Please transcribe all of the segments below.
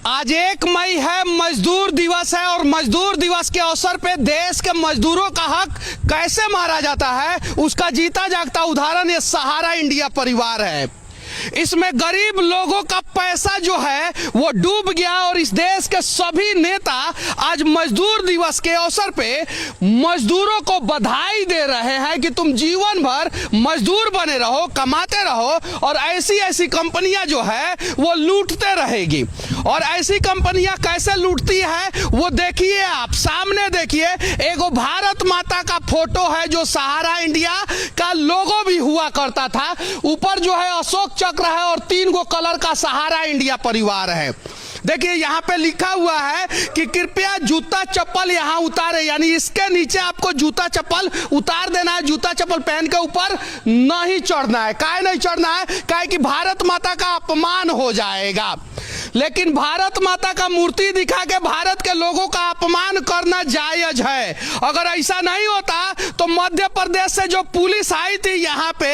आज 1 मई है, मजदूर दिवस है और मजदूर दिवस के अवसर पे देश के मजदूरों का हक कैसे मारा जाता है उसका जीता जागता उदाहरण ये सहारा इंडिया परिवार है। इसमें गरीब लोगों का पैसा जो है वो डूब गया और इस देश के सभी नेता आज मजदूर दिवस के अवसर पे मजदूरों को बधाई दे रहे हैं कि तुम जीवन भर मजदूर बने रहो, कमाते रहो और ऐसी ऐसी कंपनियां जो है वो लूटते रहेगी। और ऐसी कंपनियां कैसे लूटती है वो देखिए, आप सामने देखिए, एगो भारत माता का फोटो है जो सहारा इंडिया का लोगो भी हुआ करता था। ऊपर जो है अशोक चक्र है और 3 गो कलर का सहारा इंडिया परिवार है। देखिए यहाँ पे लिखा हुआ है कि कृपया जूता चप्पल यहाँ उतारे, यानी इसके नीचे आपको जूता चप्पल उतार देना है, जूता चप्पल पहन के ऊपर नहीं चढ़ना है। काहे नहीं चढ़ना है? काहे कि भारत माता का अपमान हो जाएगा। लेकिन भारत माता का मूर्ति दिखा के भारत के लोगों का अपमान करना जायज है। अगर ऐसा नहीं होता तो मध्य प्रदेश से जो पुलिस आई थी यहाँ पे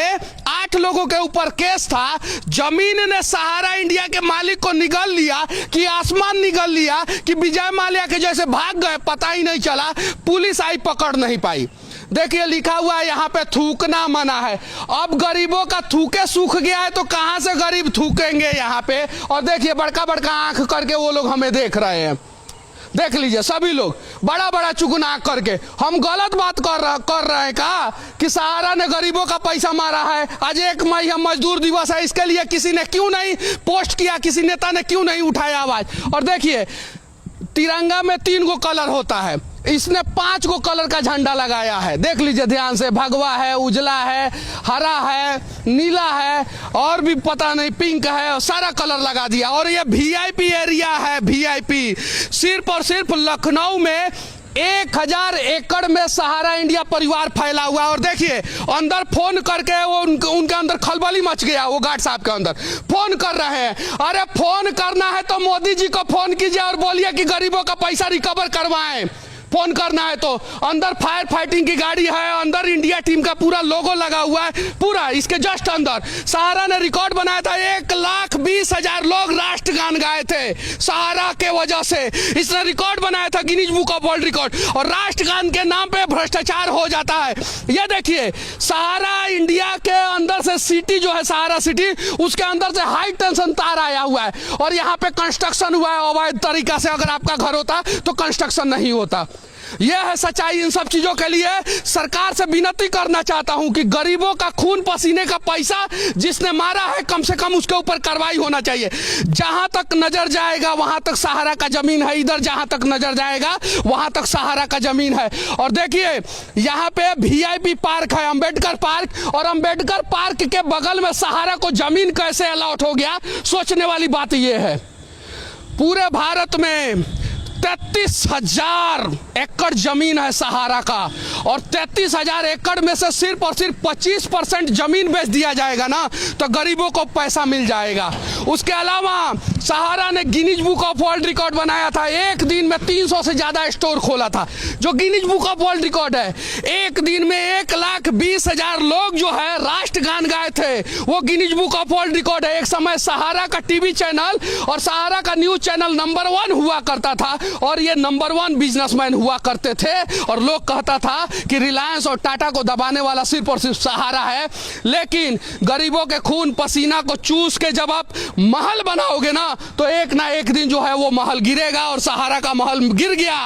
8 लोगों के ऊपर केस था, जमीन ने सहारा इंडिया के मालिक को निगल लिया कि आसमान निगल लिया कि विजय माल्या के जैसे भाग गए, पता ही नहीं चला, पुलिस आई पकड़ नहीं पाई। देखिए लिखा हुआ है यहाँ पे थूकना मना है। अब गरीबों का थूके सूख गया है तो कहां से गरीब थूकेंगे यहाँ पे। और देखिए बड़का बड़का आंख करके वो लोग हमें देख रहे हैं। देख लीजिए सभी लोग बड़ा बड़ा चुगन आंख करके। हम गलत बात कर रहे हैं का कि सहारा ने गरीबों का पैसा मारा है? आज 1 मई है, मजदूर दिवस है, इसके लिए किसी ने क्यों नहीं पोस्ट किया, किसी नेता ने क्यों नहीं उठाया आवाज। और देखिए तिरंगा में 3 गो कलर होता है, इसने 5 गो कलर का झंडा लगाया है। देख लीजिए ध्यान से, भगवा है, उजला है, हरा है, नीला है और भी पता नहीं पिंक है, सारा कलर लगा दिया। और ये वीआईपी एरिया है, वीआईपी। सिर्फ और सिर्फ लखनऊ में 1000 एकड़ में सहारा इंडिया परिवार फैला हुआ है। और देखिए अंदर फोन करके वो उनके अंदर खलबली मच गया। वो गार्ड साहब के अंदर फोन कर रहे हैं। अरे फोन करना है तो मोदी जी को फोन कीजिए और बोलिए कि गरीबों का पैसा रिकवर करवाएं। फोन करना है तो अंदर फायर फाइटिंग की गाड़ी है, अंदर इंडिया टीम का पूरा लोगो लगा हुआ है, पूरा इसके जस्ट अंदर सहारा ने रिकॉर्ड बनाया था। 1,20,000 लोग राष्ट्रगान गाए थे सहारा के वजह से। इसने रिकॉर्ड बनाया था Guinness book of world record. और राष्ट्रगान के नाम पे भ्रष्टाचार हो जाता है। ये देखिए सहारा इंडिया के अंदर से सिटी जो है सहारा सिटी, उसके अंदर से हाई टेंशन तार आया हुआ है और यहाँ पे कंस्ट्रक्शन हुआ है अवैध तरीका से। अगर आपका घर होता तो कंस्ट्रक्शन नहीं होता। यह है सच्चाई। इन सब चीजों के लिए सरकार से विनती करना चाहता हूं कि गरीबों का खून पसीने का पैसा जिसने मारा है कम से कम उसके ऊपर कार्रवाई होना चाहिए। जहां तक नजर जाएगा वहां तक सहारा का जमीन है, इधर जहां तक नजर जाएगा वहां तक सहारा का जमीन है। और देखिए यहां पे वीआईपी पार्क है, अंबेडकर पार्क, और अंबेडकर पार्क के बगल में सहारा को जमीन कैसे अलॉट हो गया, सोचने वाली बात यह है। पूरे भारत में 33,000 एकड़ जमीन है सहारा का और 33,000 एकड़ में से सिर्फ और सिर्फ 25% जमीन बेच दिया जाएगा ना तो गरीबों को पैसा मिल जाएगा। उसके अलावा सहारा ने Guinness book of world record बनाया था। एक दिन में 300 से ज्यादा स्टोर खोला था, जो Guinness book of world record है। एक दिन में 1,20,000 लोग जो है राष्ट्रगान गाए थे, वो Guinness book of world record है। एक समय सहारा का टीवी चैनल और सहारा का न्यूज चैनल नंबर 1 हुआ करता था और ये नंबर 1 बिजनेसमैन हुआ करते थे। और लोग कहता था कि रिलायंस और टाटा को दबाने वाला सिर्फ और सिर्फ सहारा है। लेकिन गरीबों के खून पसीना को चूस के जब आप महल बनाओगे ना तो एक ना एक दिन जो है वो महल गिरेगा और सहारा का महल गिर गया।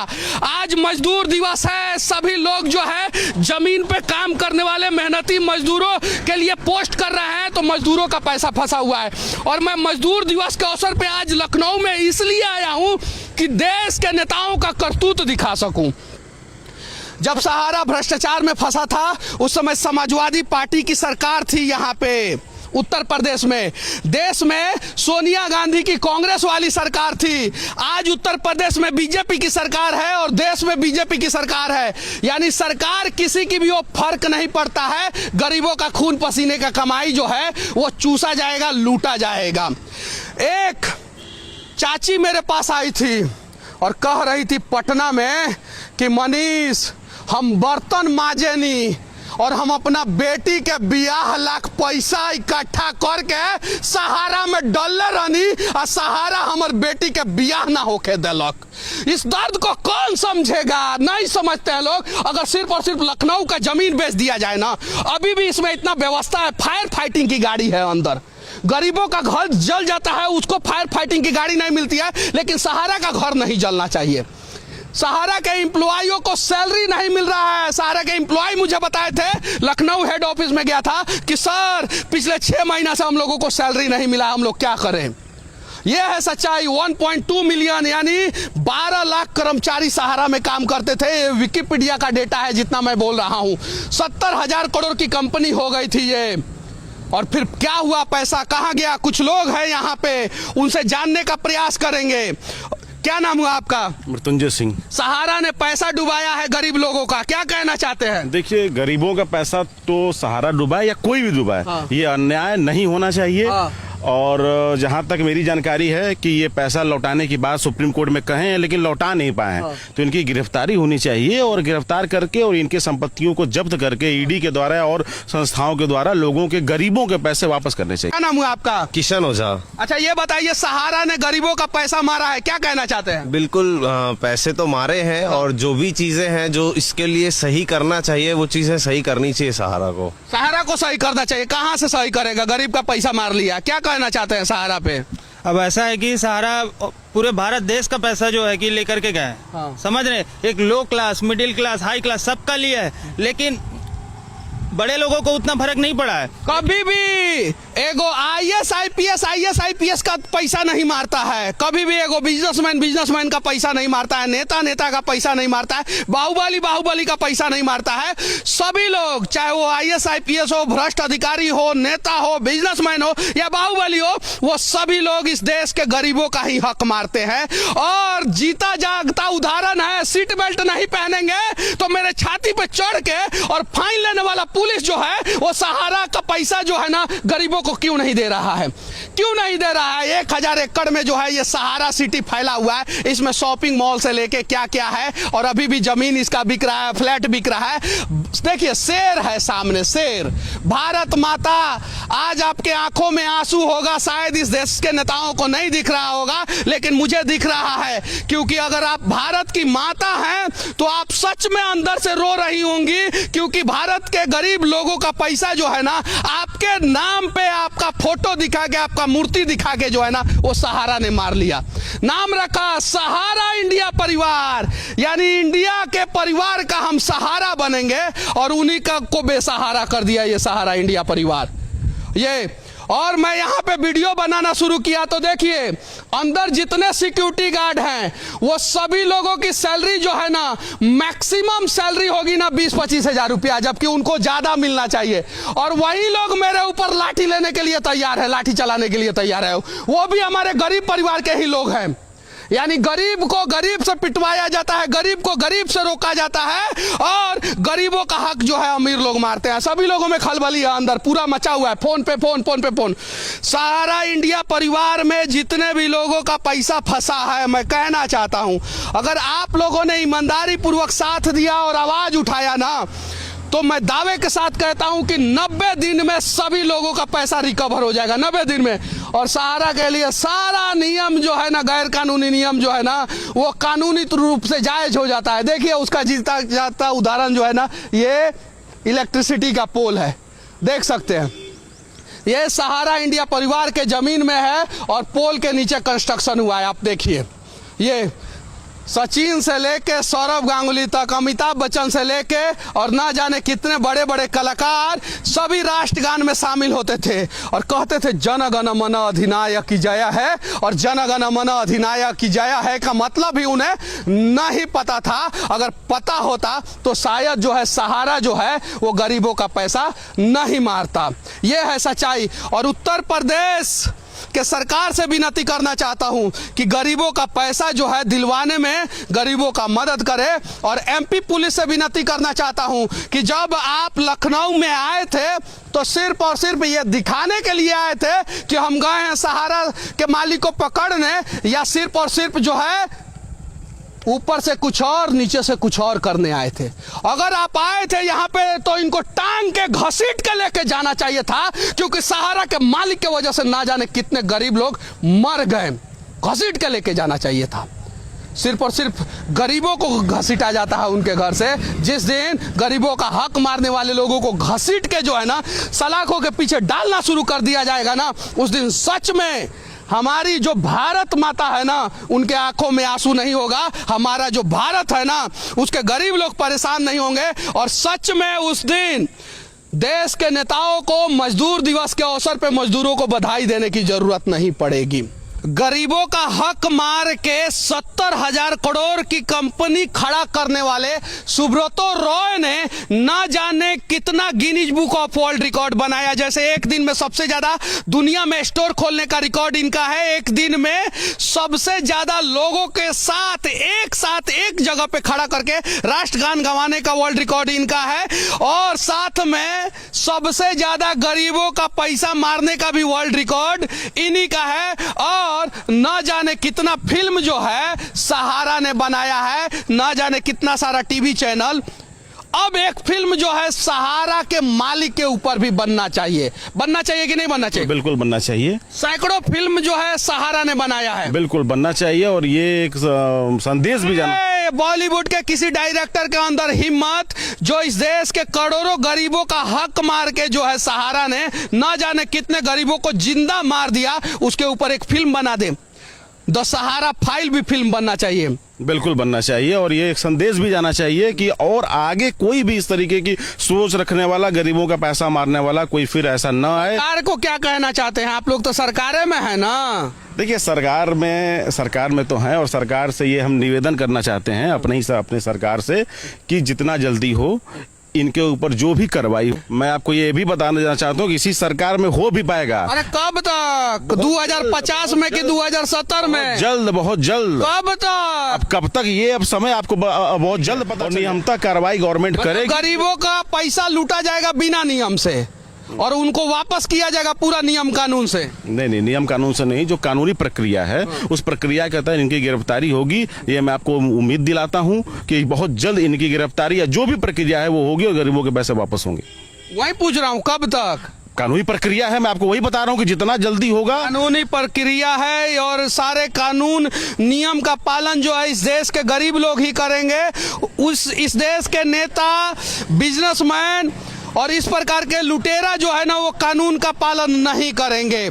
आज मजदूर दिवस है, सभी लोग जो है जमीन पे काम करने वाले मेहनती मजदूरों के लिए पोस्ट कर रहे हैं तो मजदूरों का पैसा फंसा हुआ है। और मैं मजदूर दिवस के अवसर पे आज लखनऊ में इसलिए आया हूं कि देश के नेताओं का करतूत दिखा सकूं। जब सहारा भ्रष्टाचार में फंसा था उस समय समाजवादी पार्टी की सरकार थी यहाँ पे उत्तर प्रदेश में। देश में सोनिया गांधी की कांग्रेस वाली सरकार थी। आज उत्तर प्रदेश में बीजेपी की सरकार है और देश में बीजेपी की सरकार है। यानी सरकार किसी की भी वो फर्क नहीं पड़ता है। गरीबों का खून पसीने का कमाई जो है वो चूसा जाएगा, लूटा जाएगा। एक चाची मेरे पास आई थी और कह रही थी पटना में कि मनीष हम बर्तन मांजे नहीं, और हम अपना बेटी के ब्याह लाख पैसा इकट्ठा करके सहारा में डलले रहनी और सहारा हमर बेटी के ब्याह ना होके देलक। इस दर्द को कौन समझेगा? नहीं समझते हैं लोग। अगर सिर्फ और सिर्फ लखनऊ का जमीन बेच दिया जाए ना, अभी भी इसमें इतना व्यवस्था है, फायर फाइटिंग की गाड़ी है अंदर। गरीबों का घर जल जाता है, उसको फायर फाइटिंग की गाड़ी नहीं मिलती है, लेकिन सहारा का घर नहीं जलना चाहिए। सहारा के एम्प्लॉइयों को सैलरी नहीं मिल रहा है। सहारा के एम्प्लॉय मुझे बताए थे, लखनऊ हेड ऑफिस में गया था, कि सर पिछले 6 महीना से हम लोगों को सैलरी नहीं मिला, हम लोग क्या करें। यह है सच्चाई। 1.2 मिलियन यानी 12 लाख कर्मचारी सहारा में काम करते थे। ये विकिपीडिया का डेटा है जितना मैं बोल रहा हूं। 70,000 करोड़ की कंपनी हो गई थी ये। और फिर क्या हुआ, पैसा कहां गया? कुछ लोग हैं यहाँ पे, उनसे जानने का प्रयास करेंगे। क्या नाम हुआ आपका? मृत्युंजय सिंह। सहारा ने पैसा डुबाया है गरीब लोगों का, क्या कहना चाहते हैं? देखिए, गरीबों का पैसा तो सहारा डुबाए या कोई भी डुबाए, हाँ। ये अन्याय नहीं होना चाहिए। हाँ। और जहां तक मेरी जानकारी है कि ये पैसा लौटाने की बात सुप्रीम कोर्ट में कहे हैं, लेकिन लौटा नहीं पाए हैं। हाँ। तो इनकी गिरफ्तारी होनी चाहिए और गिरफ्तार करके और इनके संपत्तियों को जब्त करके ईडी के द्वारा और संस्थाओं के द्वारा लोगों के, गरीबों के पैसे वापस करने चाहिए। क्या नाम हुआ आपका? किशन ओझा। अच्छा ये बताइए, सहारा ने गरीबों का पैसा मारा है, क्या कहना चाहते हैं? बिल्कुल पैसे तो मारे हैं और जो भी चीजें हैं जो इसके लिए सही करना चाहिए वो चीजें सही करनी चाहिए सहारा को। सहारा को सही करना चाहिए। कहाँ से सही करेगा? गरीब का पैसा मार लिया, क्या कहना चाहते हैं सहारा पे? अब ऐसा है कि सहारा पूरे भारत देश का पैसा जो है कि लेकर के गए। हाँ। समझ रहे, एक low class, middle class, high class सबका लिया है, लेकिन बड़े लोगों को उतना फर्क नहीं पड़ा है। कभी भी एगो आईएएस आईपीएस का पैसा नहीं मारता है। कभी भी एगो बिजनेसमैन का पैसा नहीं मारता है। नेता का पैसा नहीं मारता है। बाहुबली का पैसा नहीं मारता है। सभी लोग, चाहे वो आईएएस आईपीएस हो, भ्रष्ट अधिकारी हो, नेता हो, बिजनेसमैन हो या बाहुबली हो, वो सभी लोग इस देश के गरीबों का ही हक मारते हैं। और जीता जागता उदाहरण है, सीट बेल्ट नहीं पहनेंगे तो मेरे छाती पे चढ़ के और फाइन लेने वाला पुलिस जो है वो सहारा का पैसा जो है ना गरीबों को क्यों नहीं दे रहा है? क्यों नहीं दे रहा है? 1000 एकड़ में जो है ये सहारा सिटी फैला हुआ है। इसमें शॉपिंग मॉल से लेके क्या क्या है, और अभी भी जमीन इसका बिक रहा है, फ्लैट बिक रहा है। देखिए शेर है सामने, शेर। भारत माता, आज आपके आंखों में आंसू होगा, शायद इस देश के नेताओं को नहीं दिख रहा होगा, लेकिन मुझे दिख रहा है। क्योंकि अगर आप भारत की माता हैं तो आप सच में अंदर से रो रही होंगी, क्योंकि भारत के गरीब लोगों का पैसा जो है ना आपके नाम पे, आपका फोटो दिखा के, आपका मूर्ति दिखा के जो है ना वो सहारा ने मार लिया। नाम रखा सहारा इंडिया परिवार, यानी इंडिया के परिवार का हम सहारा बनेंगे, और उन्हीं का को बेसहारा कर दिया ये सहारा इंडिया परिवार। ये और मैं यहाँ पे वीडियो बनाना शुरू किया तो देखिए अंदर जितने सिक्योरिटी गार्ड हैं वो सभी लोगों की सैलरी जो है ना, मैक्सिमम सैलरी होगी ना 20-25 हजार रुपया, जबकि उनको ज्यादा मिलना चाहिए। और वही लोग मेरे ऊपर लाठी लेने के लिए तैयार है, लाठी चलाने के लिए तैयार है। वो भी हमारे गरीब परिवार के ही लोग हैं। यानी गरीब को गरीब से पिटवाया जाता है, गरीब को गरीब से रोका जाता है, और गरीबों का हक जो है अमीर लोग मारते हैं। सभी लोगों में खलबली है, अंदर पूरा मचा हुआ है। फोन पे फोन। सारा इंडिया परिवार में जितने भी लोगों का पैसा फंसा है, मैं कहना चाहता हूं, अगर आप लोगों ने ईमानदारी पूर्वक साथ दिया और आवाज उठाया ना, तो मैं दावे के साथ कहता हूं कि 90 दिन में सभी लोगों का पैसा रिकवर हो जाएगा, 90 दिन में। और सहारा के लिए सारा नियम जो है ना, गैर कानूनी नियम जो है ना, वो कानूनी रूप से जायज हो जाता है। देखिए उसका जीता जाता उदाहरण जो है ना, ये इलेक्ट्रिसिटी का पोल है, देख सकते हैं। ये सहारा इंडिया परिवार के जमीन में है और पोल के नीचे कंस्ट्रक्शन हुआ है। आप देखिए, ये सचिन से लेके सौरव गांगुली तक, अमिताभ बच्चन से लेके और ना जाने कितने बड़े बड़े कलाकार सभी राष्ट्रगान में शामिल होते थे और कहते थे जन गण मन अधिनायक की जय है। और जन गण मन अधिनायक की जय है का मतलब ही उन्हें नहीं पता था। अगर पता होता तो शायद जो है सहारा जो है वो गरीबों का पैसा नहीं मारता। यह है सच्चाई। और उत्तर प्रदेश के सरकार से विनती करना चाहता हूं कि गरीबों का पैसा जो है दिलवाने में गरीबों का मदद करे। और एमपी पुलिस से विनती करना चाहता हूं कि जब आप लखनऊ में आए थे तो सिर्फ और सिर्फ ये दिखाने के लिए आए थे कि हम गए हैं सहारा के मालिक को पकड़ने, या सिर्फ और सिर्फ जो है ऊपर से कुछ और नीचे से कुछ और करने आए थे। अगर आप आए थे यहाँ पे तो इनको टांग के घसीट के लेके जाना चाहिए था, क्योंकि सहारा के मालिक की वजह से ना जाने कितने गरीब लोग मर गए। घसीट के लेके जाना चाहिए था। सिर्फ और सिर्फ गरीबों को घसीटा जाता है उनके घर से। जिस दिन गरीबों का हक मारने वाले लोगों को घसीट के जो है ना सलाखों के पीछे डालना शुरू कर दिया जाएगा ना, उस दिन सच में हमारी जो भारत माता है ना उनके आंखों में आंसू नहीं होगा। हमारा जो भारत है ना उसके गरीब लोग परेशान नहीं होंगे। और सच में उस दिन देश के नेताओं को मजदूर दिवस के अवसर पे मजदूरों को बधाई देने की जरूरत नहीं पड़ेगी। गरीबों का हक मार के 70,000 करोड़ की कंपनी खड़ा करने वाले सुब्रतो रॉय ने ना जाने कितना Guinness book of world record बनाया। जैसे एक दिन में सबसे ज्यादा दुनिया में स्टोर खोलने का रिकॉर्ड इनका है। एक दिन में सबसे ज्यादा लोगों के साथ एक जगह पे खड़ा करके राष्ट्रगान गवाने का वर्ल्ड रिकॉर्ड इनका है। और साथ में सबसे ज्यादा गरीबों का पैसा मारने का भी वर्ल्ड रिकॉर्ड इन्हीं का है। और न जाने कितना फिल्म जो है सहारा ने बनाया है, न जाने कितना सारा टीवी चैनल। अब एक फिल्म जो है सहारा के मालिक के ऊपर भी बनना चाहिए कि नहीं बनना चाहिए? बिल्कुल बनना चाहिए। सैकड़ों फिल्म जो है सहारा ने बनाया है। बिल्कुल बनना चाहिए और ये एक संदेश भी जाना। बॉलीवुड के किसी डायरेक्टर के अंदर हिम्मत जो इस देश के करोड़ों गरीबों का हक मार के जो है सहारा ने न जाने कितने गरीबों को जिंदा मार दिया, उसके ऊपर एक फिल्म बना दे। द सहारा फाइल भी फिल्म बनना चाहिए। बिल्कुल बनना चाहिए और ये एक संदेश भी जाना चाहिए कि और आगे कोई भी इस तरीके की सोच रखने वाला, गरीबों का पैसा मारने वाला कोई फिर ऐसा न आए। सरकार को क्या कहना चाहते हैं आप लोग? तो सरकारें में है ना। देखिए सरकार में तो है और सरकार से ये हम निवेदन करना चाहते हैं अपने सरकार से कि जितना जल्दी हो इनके ऊपर जो भी कार्रवाई। मैं आपको ये भी बताना चाहता हूँ कि इसी सरकार में हो भी पाएगा। अरे कब तक? 2050 में कि 2070 में? जल्द, बहुत जल्द। कब तक? अब कब तक ये अब समय आपको बहुत जल्द पता। नियमता कार्रवाई गवर्नमेंट करेगी। गरीबों का पैसा लूटा जाएगा बिना नियम से और उनको वापस किया जाएगा पूरा नियम कानून से। नहीं, नियम कानून से नहीं, जो कानूनी प्रक्रिया है उस प्रक्रिया के तहत इनकी गिरफ्तारी होगी। ये मैं आपको उम्मीद दिलाता हूं कि बहुत जल्द इनकी गिरफ्तारी या जो भी प्रक्रिया है वो होगी और गरीबों के पैसे वापस होंगे। वही पूछ रहा हूँ कब तक? कानूनी प्रक्रिया है, मैं आपको वही बता रहा हूँ कि जितना जल्दी होगा। कानूनी प्रक्रिया है और सारे कानून नियम का पालन जो है इस देश के गरीब लोग ही करेंगे। इस देश के नेता, बिजनेसमैन और इस प्रकार के लुटेरा जो है ना वो कानून का पालन नहीं करेंगे।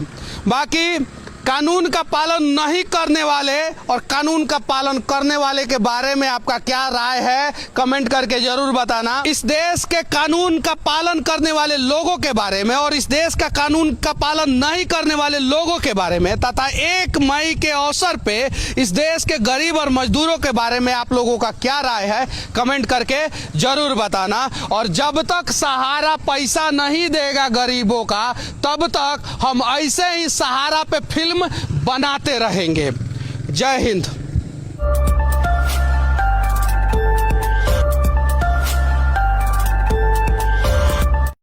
बाकी कानून का पालन नहीं करने वाले और कानून का पालन करने वाले के बारे में आपका क्या राय है कमेंट करके जरूर बताना। इस देश के कानून का पालन करने वाले लोगों के बारे में और इस देश का कानून का पालन नहीं करने वाले लोगों के बारे में तथा 1 मई के अवसर पे इस देश के गरीब और मजदूरों के बारे में आप लोगों का क्या राय है कमेंट करके जरूर बताना। और जब तक सहारा पैसा नहीं देगा गरीबों का तब तक हम ऐसे ही सहारा पे फिल्म बनाते रहेंगे। जय हिंद।